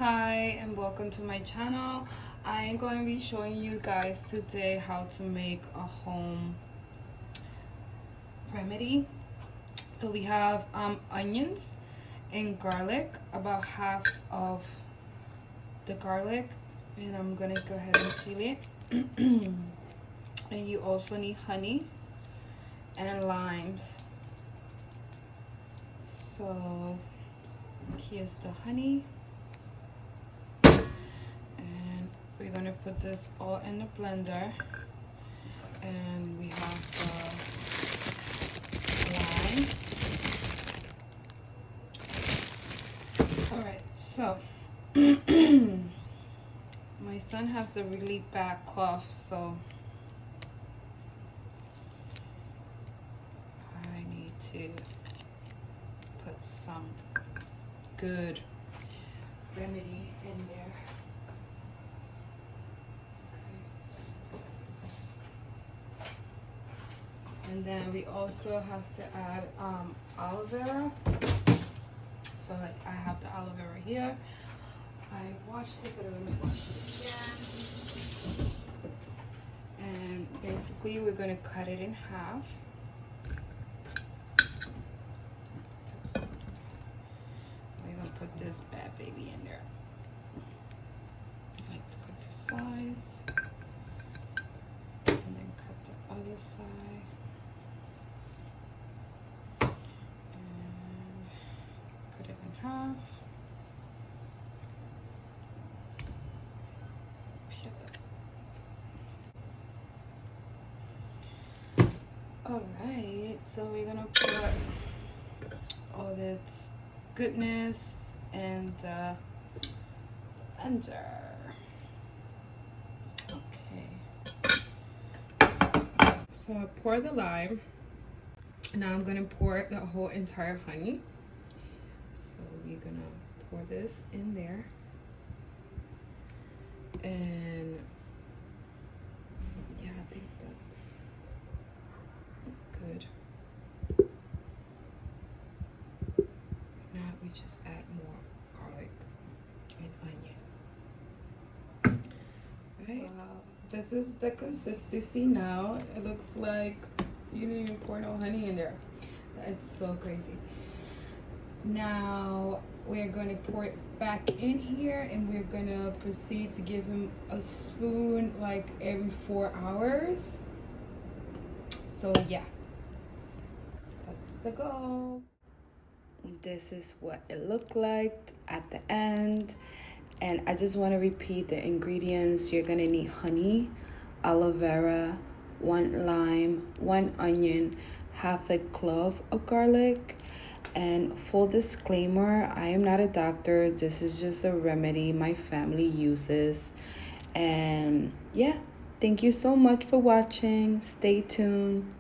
Hi and welcome to my channel. I am going to be showing you guys today how to make a home remedy. So we have onions and garlic, about half of the garlic, and I'm gonna go ahead and peel it. And you also need honey and limes. So here's the honey. We're gonna put this all in the blender, and we have the limes. All right, so my son has a really bad cough, so I need to put some good remedy in there. And then we also have to add aloe vera. So I have the aloe vera here. I washed it, but I'm gonna wash it again. And basically we're gonna cut it in half. We're gonna put this bad baby in there. I like to cut the sides. And then cut the other side. Cut it in half. Alright, so we're gonna put all this goodness in the blender. Okay. So I pour the lime. Now I'm gonna pour the whole entire honey. So we're gonna pour this in there, and yeah, I think that's good. Now we just add more garlic and onion. Right. Wow. This is the consistency now. It looks like you didn't even pour no honey in there. That's so crazy. Now we're going to pour it back in here, and we're going to proceed to give him a spoon like every 4 hours. So yeah, that's the goal. This is what it looked like at the end. And I just want to repeat the ingredients. You're going to need honey, aloe vera, 1 lime, 1 onion, half a clove of garlic. And full disclaimer, I am not a doctor. This is just a remedy my family uses. And yeah, thank you so much for watching. Stay tuned.